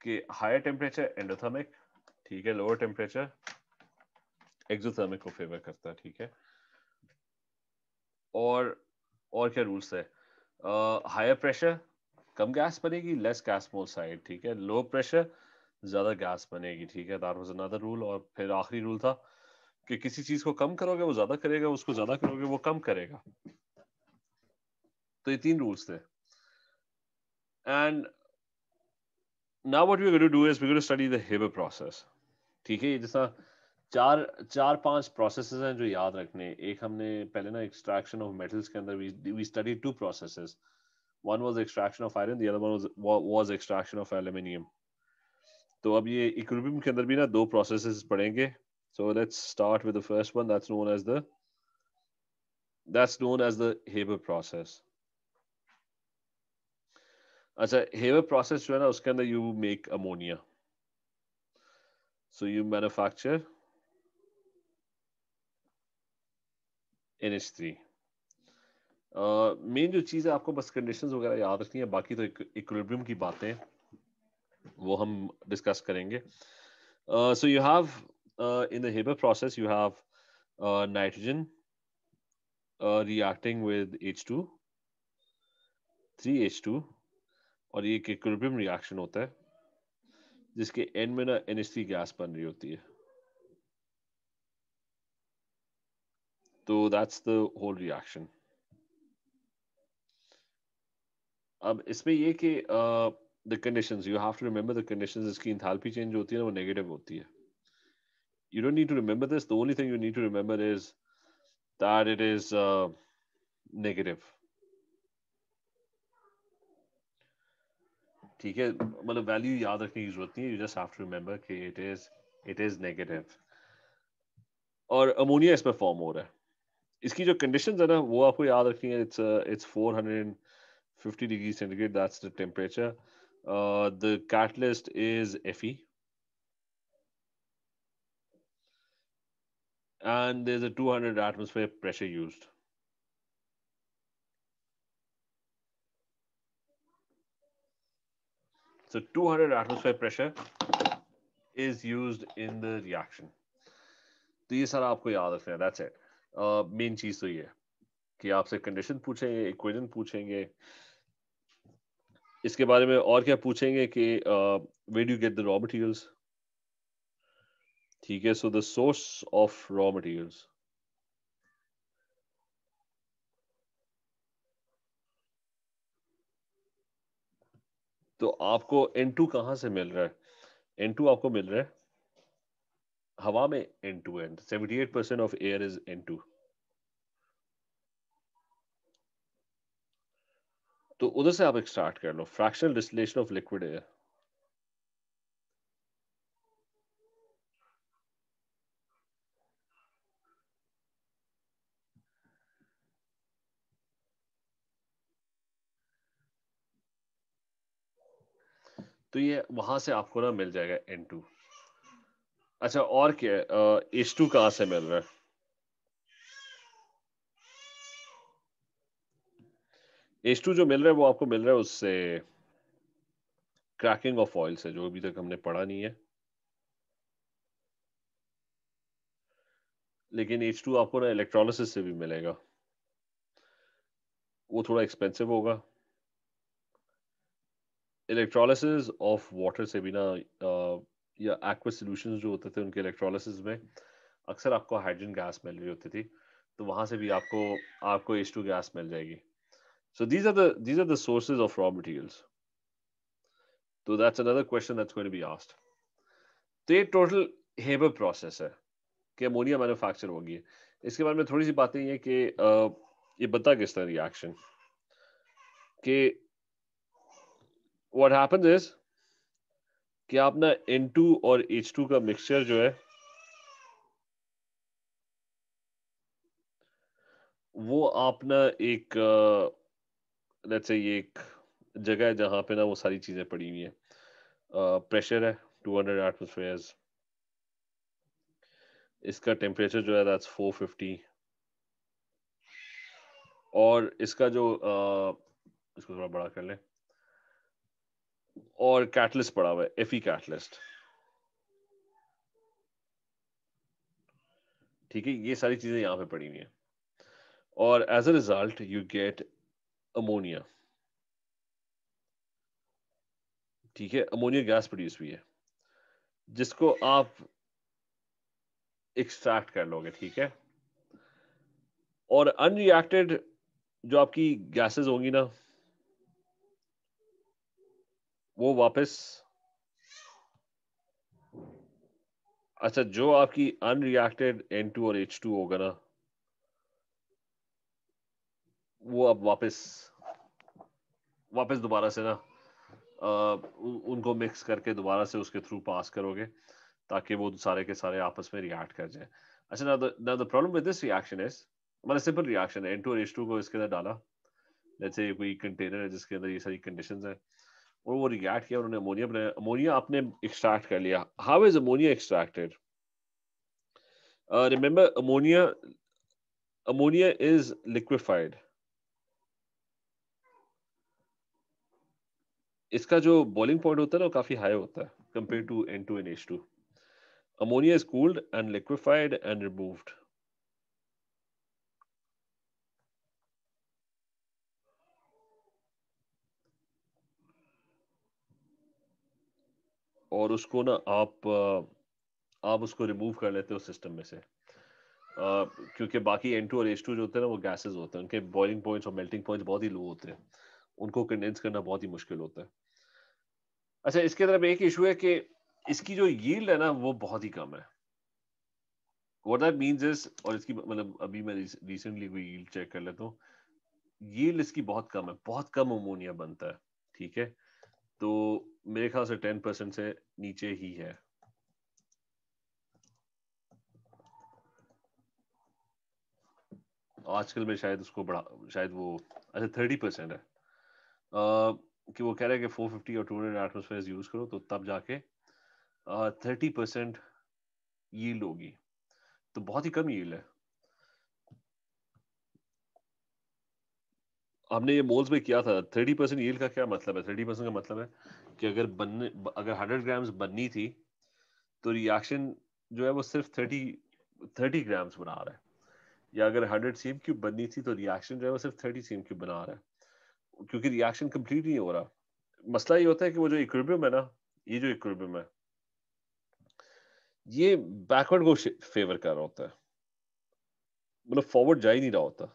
कि higher temperature endothermic, ठीक है, लोअर टेम्परेचर एक्सोथर्मिक को फेवर करता है, ठीक है। और क्या रूल्स है? हायर प्रेशर कम गैस बनेगी, लेस गैस मोल साइड, ठीक है। लो प्रेशर ज्यादा गैस बनेगी, ठीक है। That was another rule. और फिर आखिरी रूल था कि किसी चीज को कम करोगे वो ज्यादा करेगा, उसको ज्यादा करोगे वो कम करेगा। तो ये 3 रूल्स थे। And now what we are going to do is we are going to study the Haber process, ठीक है। ये जैसा चार चार पांच प्रोसेसेस हैं जो याद रखने। एक हमने पहले ना एक्सट्रैक्शन ऑफ मेटल्स के अंदर we study 2 processes. One was extraction of iron, the other one was extraction of aluminium. तो अब ये इक्विलिब्रियम के अंदर भी ना 2 प्रोसेसेस पढ़ेंगे। So let's start with the first one, that's known as the Haber process. अच्छा, Haber process जो है ना उसके अंदर you make ammonia. So you manufacture NH3. Main जो चीज़ है आपको बस कंडीशंस वगैरह याद रखनी है, बाकी तो इक्विलिब्रियम की बातें वो हम डिस्कस करेंगे। So you have in the Haber process you have nitrogen reacting with H2, 3H2, और ये एक इक्विलिब्रियम रिएक्शन होता है जिसके एंड में ना NH3 गैस बन रही होती है। तो दैट्स द होल रिएक्शन। अब इसमें ये कि the conditions you have to remember, the conditions इसकी इंथैल्पी चेंज होती है ना वो नेगेटिव होती है। You don't need to remember this. The only thing you need to remember is that it is negative. ठीक है, मतलब वैल्यू याद रखने की जरूरत नहीं है। You just have to remember कि it is negative. और अमोनिया इसमें फॉर्म हो रहा है। इसकी जो कंडीशंस है ना वो आपको याद रखनी है। It's 450 degrees centigrade. That's the temperature. The catalyst is Fe, and there's a 200 atmosphere pressure used. So 200 atmosphere pressure is used in the reaction. तो ये सारा आपको याद रखना है। That's it. मेन चीज तो ये है कि आपसे कंडीशन पूछेंगे, इक्वेशन पूछेंगे, इसके बारे में और क्या पूछेंगे कि where do you get the raw materials, ठीक है। So the source of raw materials. तो आपको N2 कहाँ से मिल रहा है? N2 आपको मिल रहा है हवा में। N2 and 78% of air is N2. तो उधर से आप एक्सट्रैक्ट कर लो, fractional distillation of liquid air. तो ये वहां से आपको ना मिल जाएगा N2। अच्छा, और क्या है? H2 कहाँ से मिल रहा है? H2 जो मिल रहा है वो आपको मिल रहा है उससे क्रैकिंग ऑफ ऑयल से, जो अभी तक हमने पढ़ा नहीं है। लेकिन H2 आपको ना इलेक्ट्रोलिसिस से भी मिलेगा, वो थोड़ा एक्सपेंसिव होगा। इलेक्ट्रोलिसिस ऑफ वाटर से भी ना या एक्वस सॉल्यूशंस जो होते थे उनके इलेक्ट्रोलिसिस में अक्सर आपको हाइड्रोजन गैस मिल रही होती थी, तो वहां से भी आपको H2 गैस मिल जाएगी। So these are the sources of raw materials. So that's another question that's going to be asked. तो ये टोटल हेबर प्रोसेस है कि अमोनिया मैन्युफैक्चर होगी। इसके बारे में थोड़ी सी बातें ये कि ये बनता किस तरह रिएक्शन कि व्हाट हैपेंस इज कि आप ना N2 और H2 का मिक्सचर जो है वो आप ना एक लेट्स से ये एक जगह है जहाँ पे ना वो सारी चीजें पड़ी हुई हैं। प्रेशर है 200 एटमॉस्फेयर्स, इसका टेम्परेचर जो है दैट्स 450, और इसका जो इसको थोड़ा बड़ा कर लें, और कैटलिस्ट पड़ा हुआ है, Fe कैटलिस्ट। ठीक है, ये सारी चीजें यहाँ पे पड़ी हुई हैं, और as a result you get ammonia. ठीक है, अमोनिया गैस प्रोड्यूस हुई है जिसको आप एक्सट्रैक्ट कर लोगे। ठीक है, और अनरिएक्टेड जो आपकी गैसेस होंगी ना, वो वापस, अच्छा जो आपकी अनरिएक्टेड N2 और H2 होगा ना, वो अब वापस वापस दोबारा से ना उनको मिक्स करके दोबारा से उसके थ्रू पास करोगे ताकि वो सारे के सारे आपस में रिएक्ट कर जाए। अच्छा, now the problem with this reaction is, मतलब सिंपल रिएक्शन है, N2 और H2 को इसके अंदर डाला, जैसे कोई कंटेनर है जिसके अंदर ये सारी कंडीशंस है, और वो रिएक्ट किया, उन्होंने अमोनिया बनाया। अमोनिया आपने एक्सट्रैक्ट कर लिया। How is ammonia extracted? Remember, ammonia is liquefied. इसका जो बॉइलिंग पॉइंट होता है ना, वो काफी हाई होता है compare to N2 and H2। Ammonia is cooled and liquefied and removed. और उसको ना आप उसको रिमूव कर लेते हो सिस्टम में से, क्योंकि बाकी N2 और H2 जो होते हैं ना, वो गैसेस होते हैं, उनके बॉइलिंग पॉइंट्स और मेल्टिंग पॉइंट्स बहुत ही लो होते हैं, उनको कंडेंस करना बहुत ही मुश्किल होता है। अच्छा, इसके तरफ एक इशू है कि इसकी जो यील्ड है ना, वो बहुत ही कम है। व्हाट दैट मींस इज, और इसकी मतलब अभी मैं रिसेंटली कोई यील्ड चेक कर लेता हूँ, यील्ड इसकी बहुत कम है, बहुत कम अमोनिया बनता है। ठीक है, तो मेरे ख्याल से 10% से नीचे ही है। आजकल में शायद उसको बढ़ा, शायद वो, अच्छा 30% है। कि वो कह रहे हैं कि 450 और 200 एटमोसफेयर यूज करो तो तब जाके 30% यील्ड होगी, तो बहुत ही कम यील्ड है। हमने ये मोल्स में किया था। 30% यील्ड का क्या मतलब है? 30% का मतलब है कि अगर 100 ग्राम्स बननी थी, तो रिएक्शन जो है वो सिर्फ 30 ग्राम्स बना रहा है। या अगर 100 cm³ बननी थी, तो रिएक्शन जो है वो सिर्फ 30 cm³ बना रहा है, क्योंकि रिएक्शन कंप्लीट नहीं हो रहा। मसला ये होता है कि वो जो इक्विलिब्रियम है ना, ये जो इक्विलिब्रियम है, ये बैकवर्ड को फेवर कर रहा होता है, मतलब फॉरवर्ड जा ही नहीं रहा होता।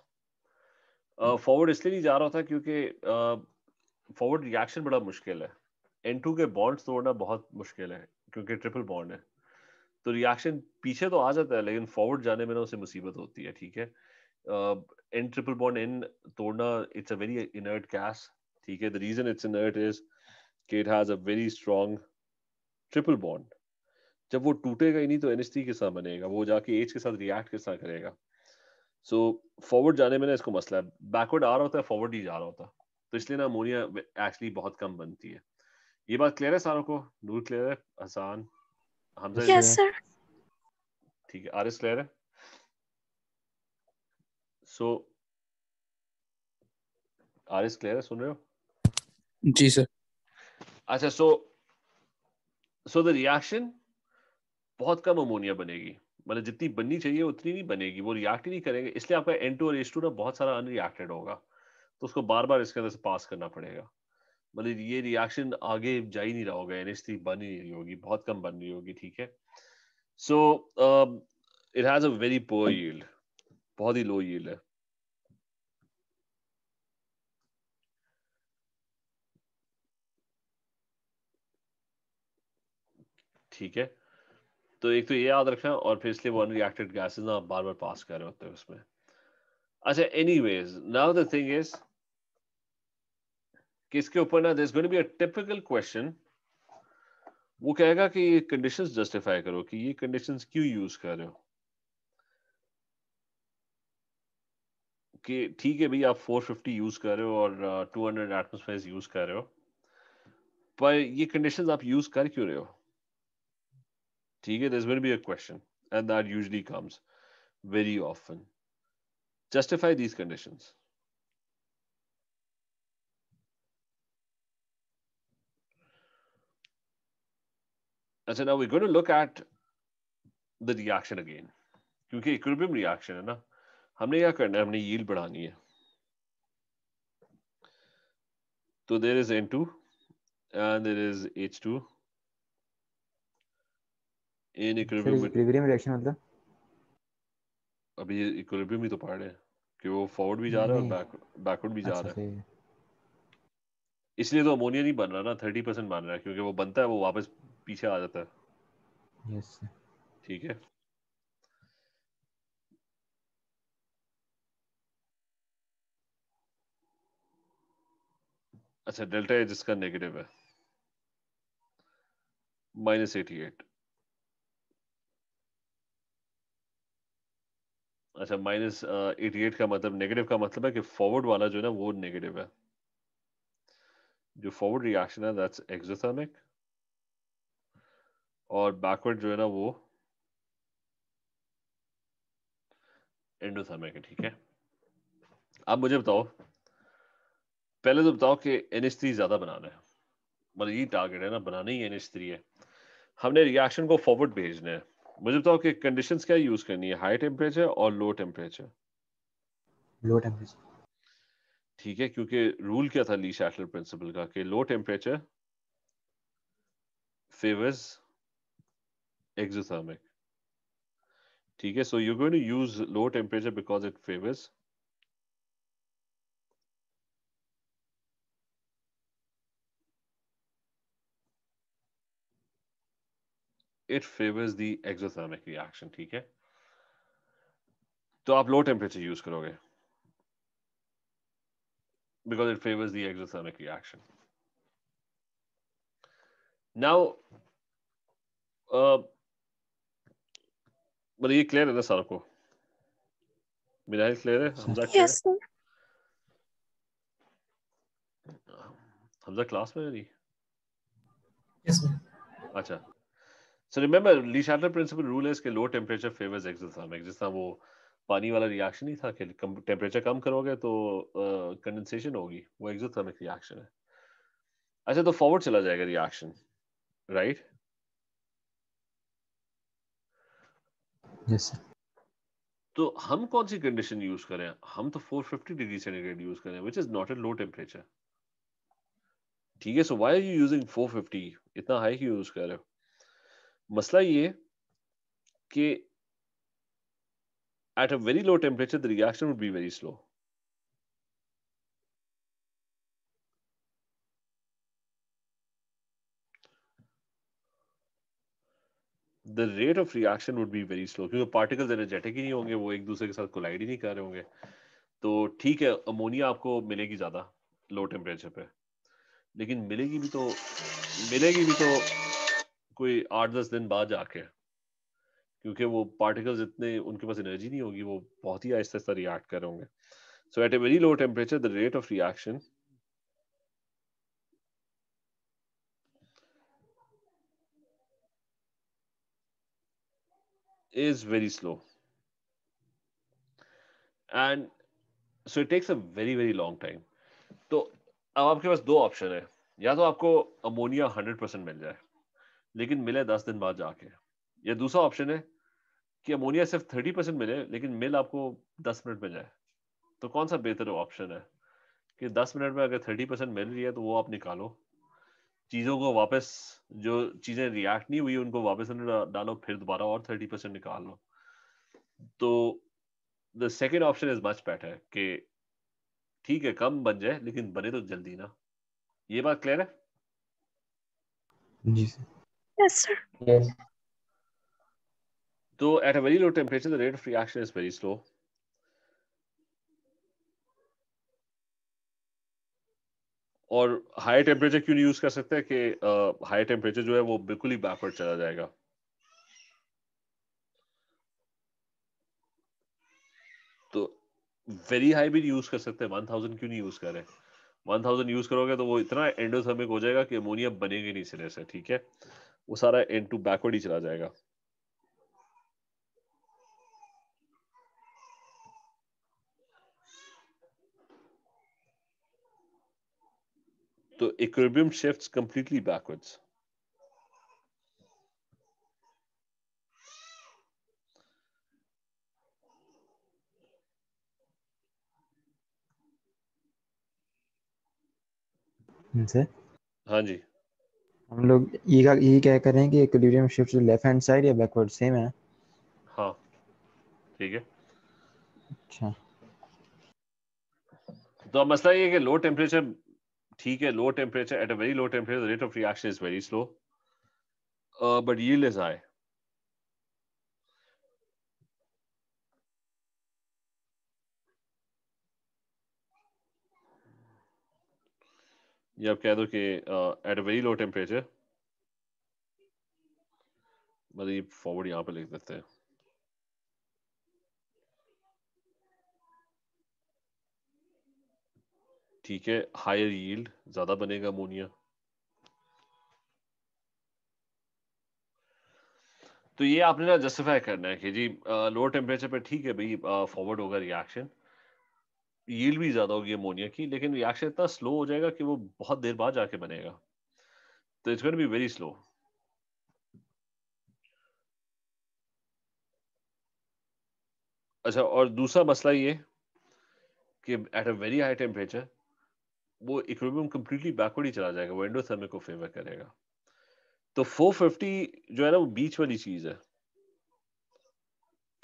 फॉरवर्ड इसलिए नहीं जा रहा होता क्योंकि फॉरवर्ड रिएक्शन बड़ा मुश्किल है। N2 के बॉन्ड्स तोड़ना बहुत मुश्किल है क्योंकि ट्रिपल बॉन्ड है, तो रिएक्शन पीछे तो आ जाता है, लेकिन फॉरवर्ड जाने में ना उसे मुसीबत होती है। ठीक है, N ट्रिपल बॉन्ड N तोड़ना, it's a very inert gas. ठीक है, the reason it's inert is कि it has a very strong triple bond. जब वो टूटेगा ही नहीं तो NH3 के साथ बनेगा, वो जाके H के साथ रिएक्ट के साथ करेगा। सो फॉरवर्ड जाने में ना इसको मसला है, बैकवर्ड आ रहा होता है, फॉरवर्ड नहीं जा रहा होता, तो इसलिए ना अमोनिया एक्चुअली बहुत कम बनती है। ये बात क्लियर है सारों को? नूर क्लियर है? Hasan, Hamza Yes, is- sir. ठीक है, आरिस क्लियर है? सो आरिस क्लियर है, सुन रहे हो? जी सर। अच्छा, सो द रिएक्शन, बहुत कम अमोनिया बनेगी, मतलब जितनी बननी चाहिए उतनी नहीं बनेगी, वो रिएक्ट ही नहीं करेंगे, इसलिए आपका N2 और H2 ना बहुत सारा अनरिएक्टेड होगा, तो उसको बार बार इसके अंदर से पास करना पड़ेगा। मतलब ये रिएक्शन आगे जा ही नहीं रहा होगा, NH3 बन ही नहीं रही होगी, बहुत कम बन रही होगी। ठीक है, so it has a very poor yield, बहुत ही लो यील्ड है। ठीक है, तो एक तो ये याद रखना, और फिर इसलिए वो अनरिएक्टेड गैसेस ना आप बार बार पास कर रहे होते हैं उसमें। अच्छा, anyways, now the thing is कि इसके ऊपर ना there's going to be a typical question। वो कहेगा कि ये कंडीशंस जस्टिफाई करो कि ये कंडीशंस क्यों यूज कर रहे हो। कि ठीक है भाई, आप 450 यूज कर रहे हो और 200 एटमॉस्फेयर यूज कर रहे हो, पर ये कंडीशंस आप यूज कर क्यों रहे हो? ठीक है, there's going to be a question and that usually comes very often। justify these conditions। अच्छा, now we're going to look at the reaction again, क्योंकि इक्विलिब्रियम रिएक्शन है ना, हमने क्या करना है, हमने यील्ड बढ़ानी है. तो there is N2 and there is H2 in sir equilibrium. Equilibrium reaction मतलब अभी इक्विलिब्रियम ही तो पढ़ रहे हैं कि वो फॉरवर्ड भी जा रहा है और बैकवर्ड भी जा अच्छा रहा है. सही है. इसलिए तो अमोनिया नहीं बन रहा ना, 30% बन रहा है, क्योंकि वो बनता है वो वापस पीछे आ जाता है. Yes sir. ठीक है. अच्छा, डेल्टा है जिसका नेगेटिव है -88. अच्छा, -88 का मतलब, नेगेटिव का मतलब है कि फॉरवर्ड वाला जो है ना वो नेगेटिव है. जो फॉरवर्ड रिएक्शन है दैट्स एक्सोथर्मिक, और बैकवर्ड जो है ना वो एंडोथर्मिक है. ठीक है. अब मुझे बताओ, पहले तो बताओ कि NH3 ज्यादा बनाना है, मतलब ये टारगेट है ना, बनाना ही NH3 है. हमने रिएक्शन को फॉरवर्ड भेजना है. मुझे बताओ कि कंडीशंस क्या यूज करनी है, हाई टेम्परेचर और लो टेम्परेचर. लो टेम्परेचर. ठीक है, क्योंकि रूल क्या था ली शैटलर प्रिंसिपल का कि लो टेम्परेचर फेवर्स एक्सोथर्मिक. ठीक है, so you going to use low temperature because it favors the exothermic reaction. ठीक है, तो आप लो टेम्परेचर यूज करोगे because it favors the exothermic reaction. Now, मतलब ये क्लियर है ना सारों को? मिनाइल क्लियर है? Hamza clear Yes, sir. है? हमजा क्लास में नहीं? Yes, ma'am. अच्छा. So remember, ली शैटलर प्रिंसिपल रूल है इसके, लो टेम्परेचर फेवर्स एक्सोथर्मिक. जिस तरह वो पानी वाला रिएक्शन नहीं था कि टेम्परेचर कम करोगे तो कंडेंसेशन होगी, वो एक्सोथर्मिक रिएक्शन है. अच्छा, तो फॉरवर्ड चला जाएगा रिएक्शन, राइट? Yes sir. तो हम कौन सी कंडीशन यूज करें? हम तो 450 डिग्री सेंटीग्रेड यूज करें, which is not a low temperature. ठीक है, so why are you using 450? इतना हाई क्यों यूज कर रहे हो? मसला ये कि at a very low temperature the reaction would be very slow. The rate of reaction would be very slow, क्योंकि पार्टिकल्स एनर्जेटिक ही नहीं होंगे, वो एक दूसरे के साथ कोलाइड ही नहीं कर रहे होंगे. तो ठीक है, अमोनिया आपको मिलेगी ज्यादा लो टेम्परेचर पे, लेकिन मिलेगी भी तो कोई 8-10 दिन बाद जाके, क्योंकि वो पार्टिकल्स इतने, उनके पास एनर्जी नहीं होगी, वो बहुत ही आहिस्ता आहिस्ता रिएक्ट कर रहे होंगे. So at a very low temperature the rate of reaction is very slow, and so it takes a very very long time. तो अब आपके पास दो ऑप्शन है, या तो आपको अमोनिया 100% मिल जाए लेकिन मिले 10 दिन बाद जाके, या दूसरा ऑप्शन है कि अमोनिया सिर्फ 30% मिले लेकिन मिल आपको 10 मिनट में जाए. तो कौन सा बेहतर ऑप्शन है कि 10 मिनट में अगर 30% मिल रही है तो वो आप निकालो, चीजों को वापस, जो चीजें रिएक्ट नहीं हुई उनको वापस अंदर डालो, फिर दोबारा और 30% निकाल लो. तो the second option is much better कि ठीक है कम बन जाए लेकिन बने तो जल्दी ना. ये बात क्लियर है? जी सर. Yes, sir. Yes. तो at a very low temperature the rate of reaction is very slow. और हाई टेम्परेचर क्यों नहीं यूज कर सकते कि हाई टेम्परेचर जो है वो बिल्कुल ही बैकवर्ड चला जाएगा. तो वेरी हाई भी यूज कर सकते हैं, 1000 क्यों नहीं यूज कर रहे? 1000 यूज करोगे तो वो इतना एंडोथर्मिक हो जाएगा कि अमोनिया बनेगी नहीं सिरे से. ठीक है, वो सारा N2 बैकवर्ड ही चला जाएगा. तो इक्विलिब्रियम शिफ्ट्स कंप्लीटली बैकवर्ड्स. इनसे हाँ जी, हम लोग ये क्या कर रहे हैं कि equilibrium shift left hand side या बैकवर्ड सेम है? हाँ ठीक है। अच्छा तो अब मसला ये है कि लो टेम्परेचर, ठीक है, low temperature, eight a very low temperature the rate of reaction is very slow, but yield is high. ये आप कह दो कि at a very low temperature, मतलब ये फॉरवर्ड यहाँ पे लिख देते हैं, ठीक है, हायर यील्ड, ज्यादा बनेगा अमोनिया। तो ये आपने ना जस्टिफाई करना है कि जी लो टेम्परेचर पे ठीक है भाई, फॉरवर्ड होगा रिएक्शन, यील्ड भी ज्यादा होगी अमोनिया की, लेकिन रिएक्शन इतना स्लो हो जाएगा कि वो बहुत देर बाद जाके बनेगा, तो it's going to be very slow. अच्छा, और दूसरा मसला ये कि at a very high temperature वो इक्विलिब्रियम कंप्लीटली बैकवर्ड ही चला जाएगा, वो एंडोथर्मिक को फेवर करेगा। तो 450 जो है ना वो बीच वाली चीज है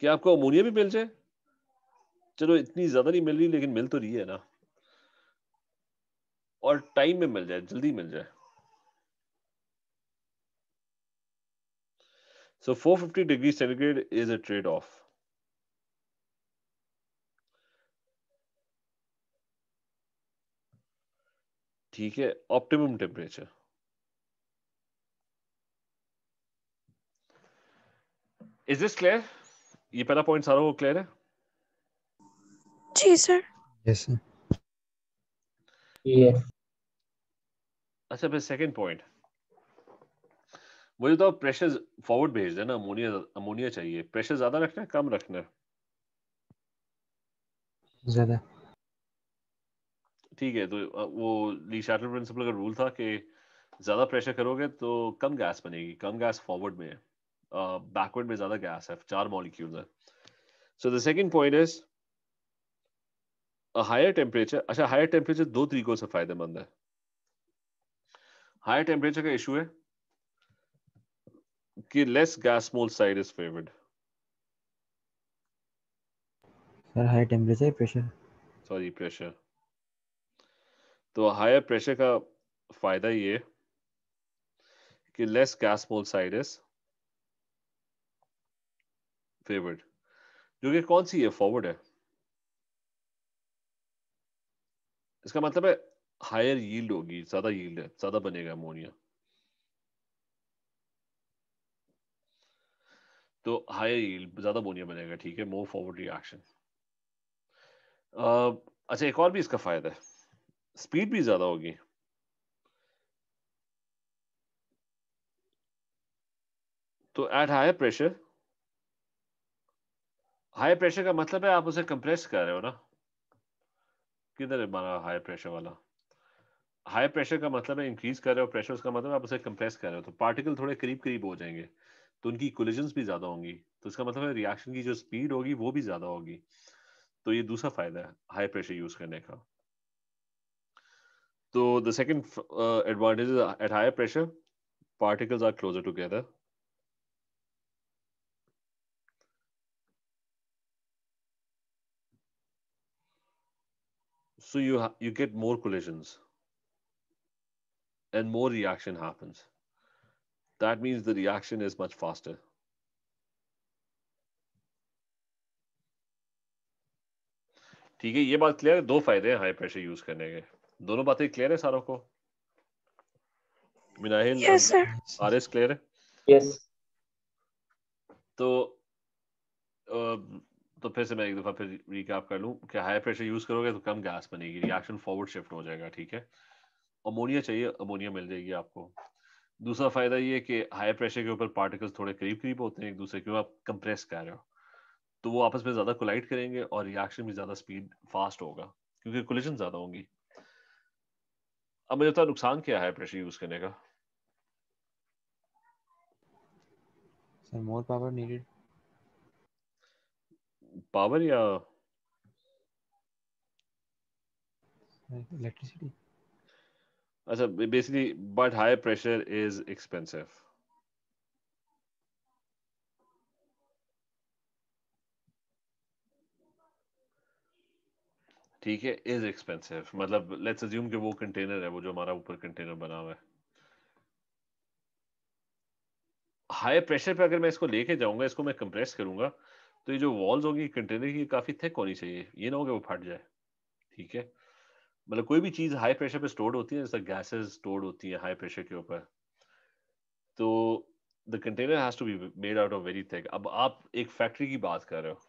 कि आपको अमोनिया भी मिल जाए, चलो इतनी ज्यादा नहीं मिल रही लेकिन मिल तो रही है ना, और टाइम में मिल जाए, जल्दी मिल जाए। सो 450 degree centigrade is a trade off. ठीक है, optimum temperature. Is this clear? ये पहला पॉइंट सारा वो क्लियर है? जी सर। Yes sir. Yes. अच्छा, फिर सेकंड पॉइंट, मुझे तो प्रेशर फॉरवर्ड भेज देना, अमोनिया अमोनिया चाहिए, प्रेशर ज्यादा रखना है कम रखना है? ज्यादा। ठीक है, तो वो ली शैटल प्रिंसिपल का रूल था कि ज्यादा प्रेशर करोगे तो कम गैस बनेगी, कम गैस फॉरवर्ड में है, बैकवर्ड में ज्यादा गैस है, 4 मॉलिक्यूल्स है। So the second point is higher temperature. अच्छा, हायर टेम्परेचर दो तरीकों से फायदेमंद है। हायर टेम्परेचर का इशू है कि less gas mole side is favoured. Sir high temperature pressure. Sorry, pressure. तो हायर प्रेशर का फायदा ये है कि less gas mole side is favoured, जो कि कौन सी है? फॉरवर्ड है। इसका मतलब है हायर यील्ड होगी, ज्यादा यील्ड है, ज्यादा बनेगा अमोनिया। तो हायर यील्ड, ज्यादा अमोनिया बनेगा, ठीक है, मोर फॉरवर्ड रिएक्शन। अच्छा, एक और भी इसका फायदा है, स्पीड भी ज्यादा होगी। तो at higher pressure, high pressure का मतलब है आप उसे कंप्रेस कर रहे हो ना। किधर है हमारा हाई प्रेशर वाला? हाई प्रेशर का मतलब है इंक्रीज कर रहे हो प्रेशर, उसका मतलब है आप उसे कंप्रेस कर रहे हो, तो पार्टिकल थोड़े करीब करीब हो जाएंगे, तो उनकी कोलिजन्स भी ज्यादा होंगी, तो इसका मतलब है रिएक्शन की जो स्पीड होगी वो भी ज्यादा होगी। तो ये दूसरा फायदा है हाई प्रेशर यूज करने का। तो the second advantage at higher pressure, particles are closer together. So you get more collisions and more reaction happens. That means the reaction is much faster. ठीक है, ये बात क्लियर है, दो फायदे हैं हाई प्रेशर यूज करने के। दोनों बातें क्लियर है सारों को? Minahil, yes sir. RS clear है? Yes. तो तो फिर से मैं एक दफा फिर रिकैप कर लूं कि हाई प्रेशर यूज करोगे तो कम गैस बनेगी, रिएक्शन फॉरवर्ड शिफ्ट हो जाएगा, ठीक है, अमोनिया चाहिए, अमोनिया मिल जाएगी आपको। दूसरा फायदा ये कि हाई प्रेशर के ऊपर पार्टिकल्स थोड़े करीब करीब होते हैं एक दूसरे के, आप कंप्रेस कर रहे हो, तो वो आपस में ज्यादा कोलाइड करेंगे और रिएक्शन भी ज्यादा स्पीड फास्ट होगा क्योंकि कोलिजन ज्यादा होंगी। अब मुझे तो नुकसान क्या है प्रेशर यूज करने का? Sir more power needed. Power या इलेक्ट्रिसिटी। अच्छा basically but high pressure is expensive. ठीक है, इज एक्सपेंसिव मतलब लेट्स अज्यूम कि वो कंटेनर है, वो जो हमारा ऊपर कंटेनर बना हुआ है, हाई प्रेशर पे अगर मैं इसको लेके जाऊंगा, इसको मैं कंप्रेस करूंगा, तो ये जो वॉल्स होगी कंटेनर की काफी थिक होनी चाहिए, ये ना हो कि वो फट जाए. ठीक है, मतलब कोई भी चीज हाई प्रेशर पे स्टोर्ड होती है, जैसे गैसेस स्टोर्ड होती है हाई प्रेशर के ऊपर, तो the container has to be made out of very thick. अब आप एक फैक्ट्री की बात कर रहे हो,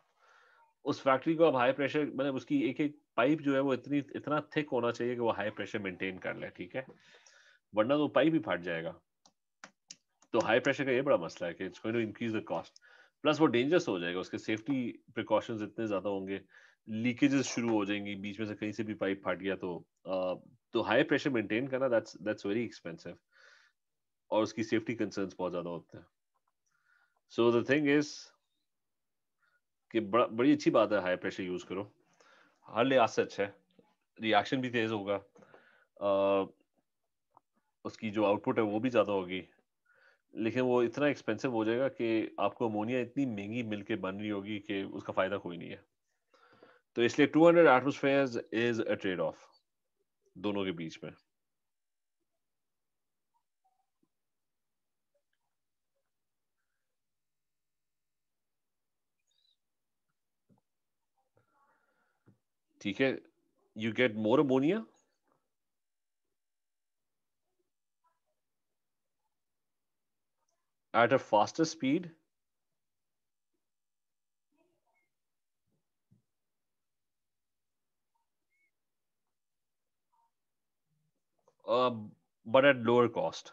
उस फैक्ट्री को आप हाई प्रेशर मतलब उसकी एक एक पाइप जो है वो इतना थिक होना चाहिए कि वो हाई प्रेशर मेंटेन कर ले. ठीक है, वरना तो पाइप ही फट जाएगा. तो हाई प्रेशर का ये बड़ा मसला है कि it's going to increase the cost, plus वो डेंजरस हो जाएगा, उसके सेफ्टी प्रिकॉशंस इतने ज्यादा होंगे, लीकेजेस शुरू हो जाएंगी, बीच में से कहीं से भी पाइप फट गया तो हाई प्रेशर मेंटेन करना दैट्स वेरी एक्सपेंसिव, और उसकी सेफ्टी कंसर्न्स बहुत ज्यादा होते हैं. सो द थिंग इज कि बड़ी अच्छी बात है हाई प्रेशर यूज करो, हर लिहाज से अच्छा है, रिएक्शन भी तेज होगा, अ, उसकी जो आउटपुट है वो भी ज्यादा होगी, लेकिन वो इतना एक्सपेंसिव हो जाएगा कि आपको अमोनिया इतनी महंगी मिल के बन रही होगी कि उसका फायदा कोई नहीं है. तो इसलिए 200 एटमॉस्फेयर्स इज अ ट्रेड ऑफ दोनों के बीच में. ठीक है, you get more ammonia at a faster speed, uh, but at lower cost.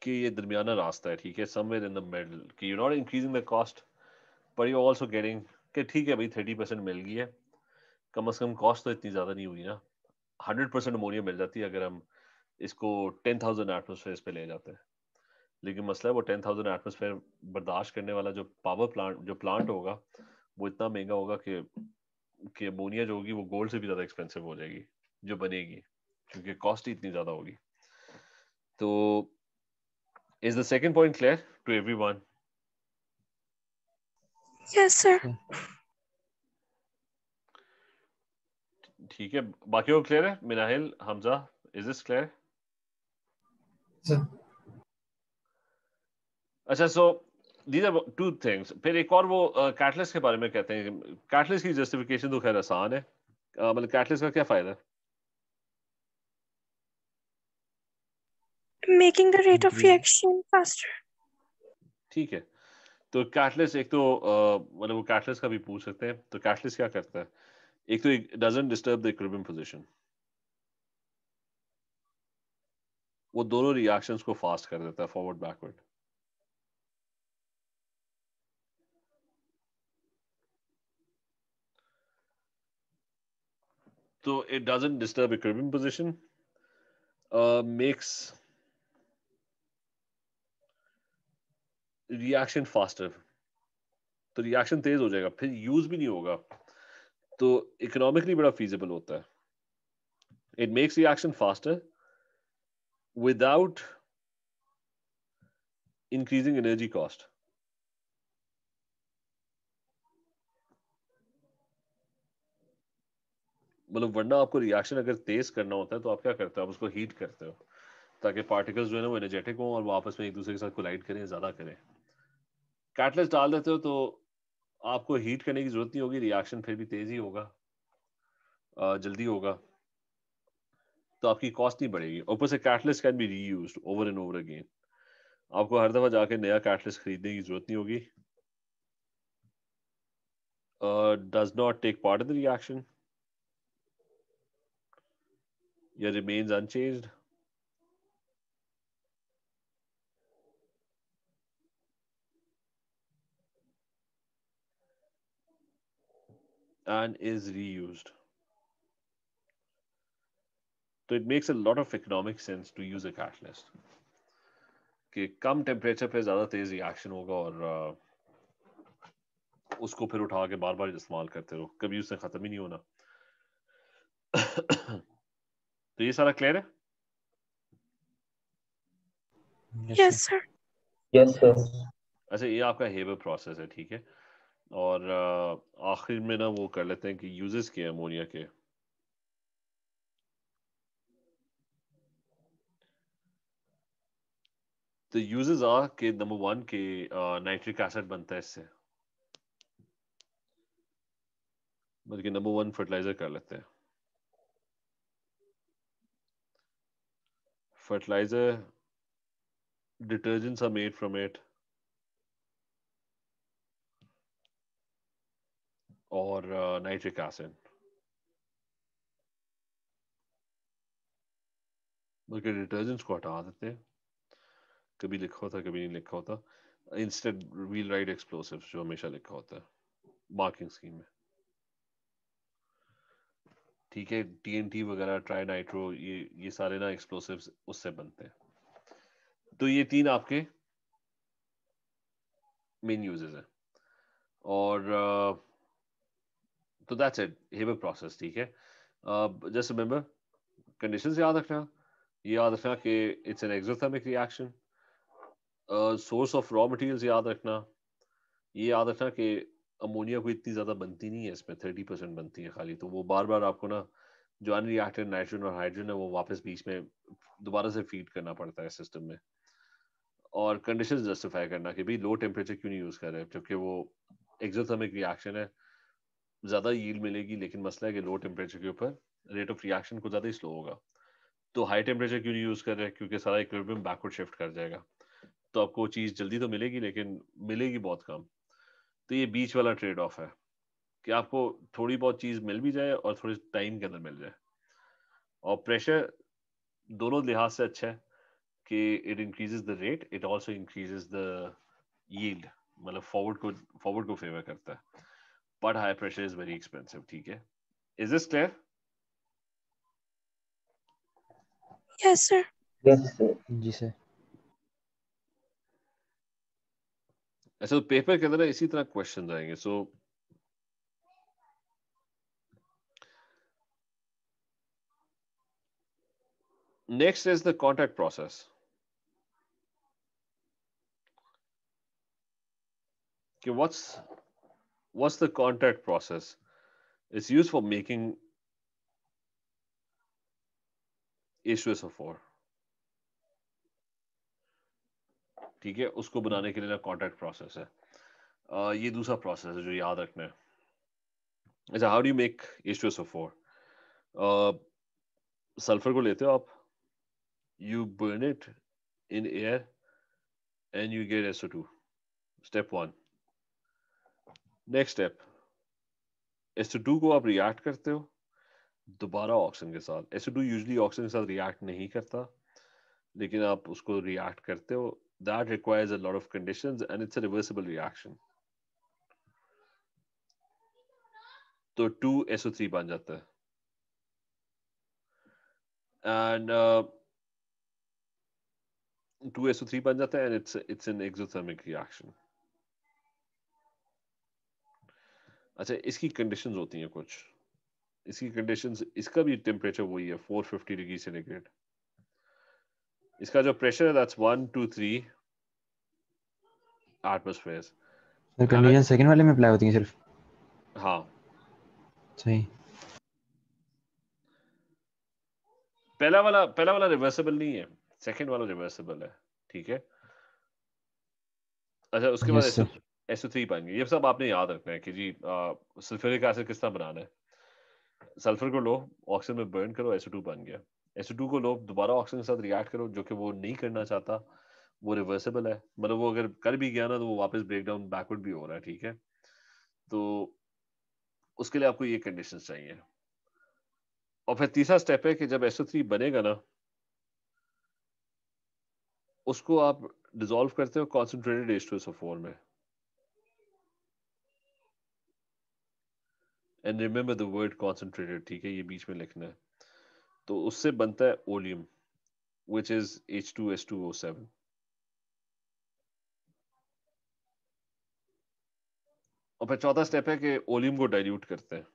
कि ये दरमियाना रास्ता है, ठीक है, समवेयर इन द मिडल, कि you not increasing the cost per you also getting, कि ठीक है भाई 30% मिल गई है, कम से कम कॉस्ट तो इतनी ज्यादा नहीं हुई ना. 100% अमोनिया मिल जाती है अगर हम इसको 10,000 एटमोसफेयर पे ले जाते हैं, लेकिन मसला है वो 10,000 एटमोसफेयर बर्दाश्त करने वाला जो पावर प्लांट जो प्लांट होगा वो इतना महंगा होगा कि अमोनिया जो होगी वो गोल्ड से भी ज्यादा एक्सपेंसिव हो जाएगी जो बनेगी, क्योंकि कॉस्ट ही इतनी ज्यादा होगी. तो is the second point clear to everyone? Yes, sir. ठीक है, बाकी वो क्लियर है? Minahil, Hamza, is this clear? Sir. अच्छा, so these are two things. फिर एक और वो कैटलिस्ट के बारे में कहते हैं, कैटलिस्ट की जस्टिफिकेशन तो खैर आसान है, मतलब कैटलिस्ट का क्या फायदा है? Making the rate of Increase. reaction faster. ठीक है, तो कैटलिस्ट एक तो मतलब वो कैटलिस्ट का भी पूछ सकते हैं, तो कैटलिस्ट क्या करता है? एक तो it doesn't disturb the equilibrium position, वो दोनों रिएक्शंस को फास्ट कर देता है फॉरवर्ड बैकवर्ड. तो it doesn't disturb equilibrium position, makes reaction faster, तो रिएक्शन तेज हो जाएगा, फिर यूज भी नहीं होगा, तो इकोनॉमिकली बड़ा फीजिबल होता है. It makes reaction faster without increasing energy cost. मतलब वरना आपको रिएक्शन अगर तेज करना होता है तो आप क्या करते हो, आप उसको हीट करते हो ताकि पार्टिकल्स जो है ना वो एनर्जेटिक हों और वो आपस में एक दूसरे के साथ कोलाइड करें, ज्यादा करें. कैटलिस्ट डाल देते हो तो आपको हीट करने की जरूरत नहीं होगी, रिएक्शन फिर भी तेज ही होगा, जल्दी होगा, तो आपकी कॉस्ट नहीं बढ़ेगी. ऊपर से catalyst can be reused over and over again, आपको हर दफा जाके नया कैटलिस्ट खरीदने की जरूरत नहीं होगी. Does not take part in the reaction या remains unchanged and is reused. So it makes a lot of economic sense to use a catalyst. कि कम टेम्परेचर पे ज्यादा तेज रिएक्शन होगा और उसको फिर उठा के बार बार इस्तेमाल करते रहो, कभी उससे खत्म ही नहीं होना. तो ये सारा क्लियर है? Yes, sir. Yes, sir. अच्छा, ये आपका हेबर प्रोसेस है, ठीक है। और आखिर में ना वो कर लेते हैं कि यूजेस के अमोनिया के। तो यूजेस आ के नंबर 1 के नाइट्रिक एसिड बनता है इससे, बल्कि नंबर 1 फर्टिलाइजर कर लेते हैं। Fertiliser, detergents are made from it, और नाइट्रिक एसिड, बल्कि डिटर्जेंट्स को हटा देते हैं। कभी लिखा होता, कभी नहीं लिखा होता। इंस्टेड वील राइट एक्सप्लोसिव्स जो हमेशा लिखा होता है मार्किंग स्कीम में, ठीक है। टीएनटी वगैरह, ट्राई नाइट्रो, ये सारे ना एक्सप्लोसिव्स उससे बनते हैं। तो ये 3 आपके मेन यूजेस हैं। और तो दैट्स इट, हेबर प्रोसेस, ठीक है। जस्ट रिमेंबर कंडीशंस याद रखना। ये याद रखना कि it's an exothermic reaction. Source of raw materials याद रखना। ये याद रखना कि अमोनिया को इतनी ज़्यादा बनती नहीं है, इसमें 30% बनती है खाली। तो वो बार बार आपको ना जो अनरिएक्टेड नाइट्रोजन और हाइड्रोजन है वो वापस बीच में दोबारा से फीड करना पड़ता है सिस्टम में। और कंडीशंस जस्टिफाई करना कि भाई लो टेम्परेचर क्यों नहीं यूज़ कर रहे, जबकि वो एक्सोथर्मिक रिएक्शन है, ज़्यादा यील्ड मिलेगी, लेकिन मसला है कि लो टेम्परेचर के ऊपर रेट ऑफ रिएक्शन को ज़्यादा ही स्लो होगा। तो हाई टेम्परेचर क्यों नहीं यूज़ कर रहे, क्योंकि सारा इक्विलिब्रियम बैकवर्ड शिफ्ट कर जाएगा। तो आपको वो चीज़ जल्दी तो मिलेगी, लेकिन मिलेगी बहुत कम। तो ये बीच वाला ट्रेड ऑफ है कि आपको थोड़ी बहुत चीज़ मिल भी जाए और थोड़े टाइम के अंदर मिल जाए। और प्रेशर दोनों लिहाज से अच्छा है कि it increases the rate, it also increases the yield, मतलब फॉरवर्ड को फेवर करता है। But high pressure is very expensive, ठीक है। Is this clear? Yes, sir. Yes, sir. जी सर। ऐसे तो पेपर के अंदर ना इसी तरह क्वेश्चंस आएंगे। So next is the contact process. कि what's the contact process? It's used for making H2SO4, ठीक है। उसको बनाने के लिए ना कॉन्टैक्ट प्रोसेस है। ये दूसरा प्रोसेस है जो याद रखना है। अच्छा, how do you make H2SO4? Sulphur को लेते हो आप, you burn it in air and you get SO2, step 1। Next step, SO2 को आप रिएक्ट करते हो दोबारा ऑक्सीजन के साथ। SO2 यूजुअली ऑक्सीजन के साथ रिएक्ट नहीं करता, लेकिन आप उसको रिएक्ट करते हो। That requires a lot of conditions and it's a reversible reaction. तो 2SO3 बन जाता है, एंड 2SO3 बन जाता है, and it's an exothermic reaction. अच्छा, इसकी कंडीशंस होती हैं कुछ। इसकी कंडीशंस, इसका भी टेम्परेचर वही है 450 डिग्री सेंटीग्रेड। इसका जो प्रेशर है दैट्स 1 2 3 एटमॉस्फेयर्स। सर कंडीशन सेकंड वाले में अप्लाई होती है सिर्फ? हाँ, सही। पहला वाला रिवर्सिबल नहीं है, सेकंड वाला रिवर्सिबल है, ठीक है। अच्छा, उसके बाद यस सर। SO3 बन गई। ये सब आपने याद रखना है कि जी सल्फ्यूरिक एसिड किस तरह बनाना है। सल्फर को लो, ऑक्सीजन में बर्न करो, SO2 बन गया। SO2 को लो, दोबारा ऑक्सीजन के साथ रिएक्ट करो, जो कि वो नहीं करना चाहता, वो रिवर्सिबल है। मतलब वो अगर कर भी गया ना तो वो वापस ब्रेक डाउन बैकवर्ड भी हो रहा है, ठीक है। तो उसके लिए आपको ये कंडीशंस चाहिए। और फिर तीसरा स्टेप है कि जब SO3 बनेगा ना, उसको आप डिसॉल्व करते हो कॉन्सेंट्रेटेड H2SO4 में। And remember the word concentrated, ठीक है, ये बीच में लिखना है। तो उससे बनता है ओलियम, which is H2S2O7। और फिर चौथा स्टेप है कि ओलियम को डाइल्यूट करते हैं।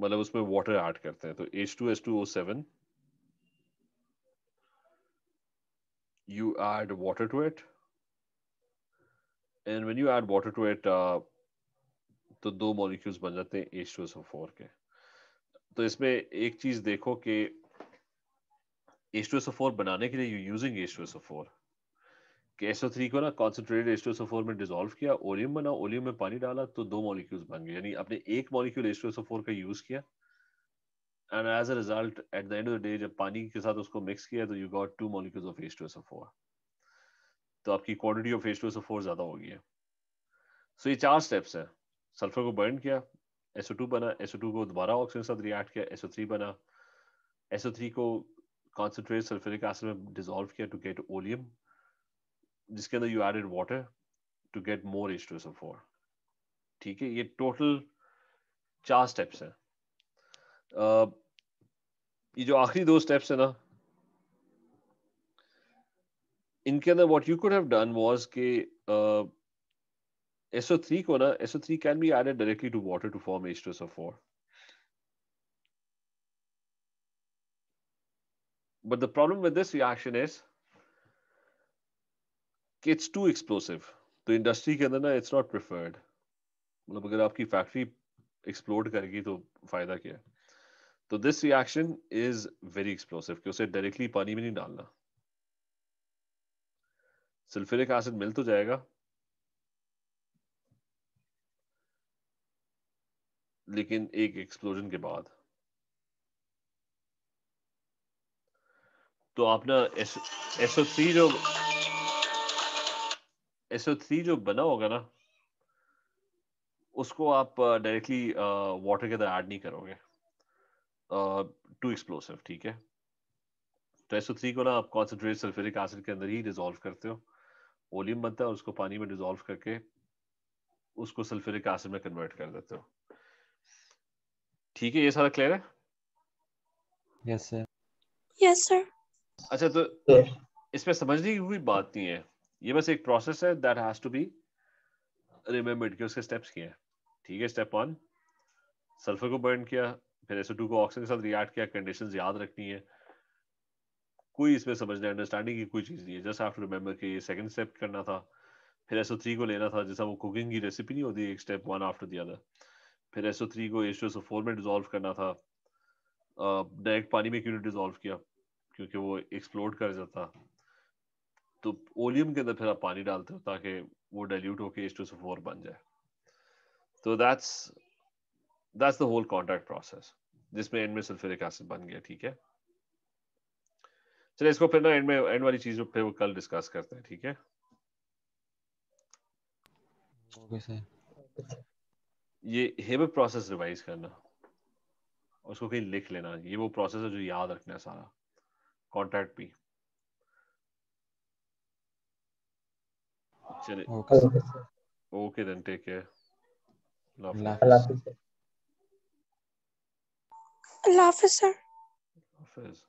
मतलब उसमें वाटर ऐड करते हैं, तो H2S2O7 you add water to it, and when you add water to it तो दो मॉलिक्यूल्स बन जाते हैं H2SO4 के। तो इसमें एक चीज देखो कि H2SO4 बनाने के लिए यू यूजिंग H2SO4 कि SO3 को ना कॉन्सेंट्रेटेड H2SO4 में डिसॉल्व किया, ओलियम बना, ओलियम में पानी डाला तो दो मॉलिक्यूल्स बन गए, यानी आपने एक मॉलिक्यूल H2SO4 का यूज किया and as a result at the end of the day जब पानी के साथ उसको मिक्स किया तो you got two molecules of H2SO4, तो आपकी क्वांटिटी ऑफ H2SO4 ज्यादा होगी है। सो ये चार स्टेप्स हैं। सल्फर को बर्न किया, SO2 बना, SO2 को दोबारा ऑक्सीजन के साथ रिएक्ट किया, SO3 बना, SO3 को कॉन्सेंट्रेट सल्फ्यूरिक एसिड में डिसॉल्व किया टू गेट ओलियम, जिसके अंदर you added water to get more H2SO4। ठीक है, ये टोटल 4 स्टेप्स हैं। ये जो आखिरी 2 स्टेप्स है ना, इनके अंदर what you could have done was कि SO3 को ना, SO3 can be added directly to water to form H2SO4. But the problem with this reaction is कि it's too explosive. तो इंडस्ट्री के अंदर ना it's not preferred. मतलब अगर आपकी फैक्ट्री एक्सप्लोड करेगी तो फायदा क्या है? तो this reaction is very explosive कि उसे डायरेक्टली पानी में नहीं डालना। सल्फ्यूरिक एसिड मिल तो जाएगा लेकिन एक एक्सप्लोजन के बाद। तो आप ना SO3 जो बना होगा ना उसको आप डायरेक्टली वाटर के अंदर ऐड नहीं करोगे, टू एक्सप्लोसिव। ठीक है, तो SO3 को ना आप कॉन्सेंट्रेट सल्फ्यूरिक एसिड के अंदर ही डिसॉल्व करते हो, ओलियम बनता है और उसको पानी में डिसॉल्व करके उसको सल्फ्यूरिक एसिड में कन्वर्ट कर देते हो। ठीक है, ये सारा क्लियर है? Yes sir. Yes, sir. अच्छा, तो Yes. इसमें समझने की कोई बात नहीं है, ये बस एक प्रोसेस है that has to be remembered कि उसके स्टेप्स क्या है। ठीक है, स्टेप 1 सल्फर को बर्न किया, फिर SO2 को ऑक्सीजन के साथ रिएक्ट किया, कंडीशंस याद रखनी है, कोई इसमें समझने अंडरस्टैंडिंग की कोई चीज नहीं है, जस्ट हैव टू रिमेंबर कि ये सेकंड स्टेप करना था। फिर SO3 को लेना था, जैसा वो कुकिंग की रेसिपी नहीं होती, एक step one after the other. फिर SO3 को H2SO4 में डिसॉल्व करना था, डायरेक्ट पानी में क्यों डिसॉल्व किया, क्योंकि वो एक्सप्लोड कर जाता। तो ओलियम के अंदर फिर आप पानी डालते हो ताकि वो डाइल्यूट होकर H2SO4 बन जाए। तो that's the whole contact process जिसमें एंड में सल्फ्यूरिक एसिड बन गया। ठीक है, चलिए इसको फिर ना एंड वाली चीज पे वो कल डिस्कस करते हैं। ठीक है, ओके सर। ये हेबर प्रोसेस रिवाइज करना, उसको कहीं लिख लेना, ये वो प्रोसेस है जो याद रखना है सारा, कॉन्टैक्ट भी। चलिए, okay sir. Okay, sir. Okay then, take care, love Allah you, Allah हाफिज़। Hafiz, sir. Allah Hafiz, sir. हाफिज।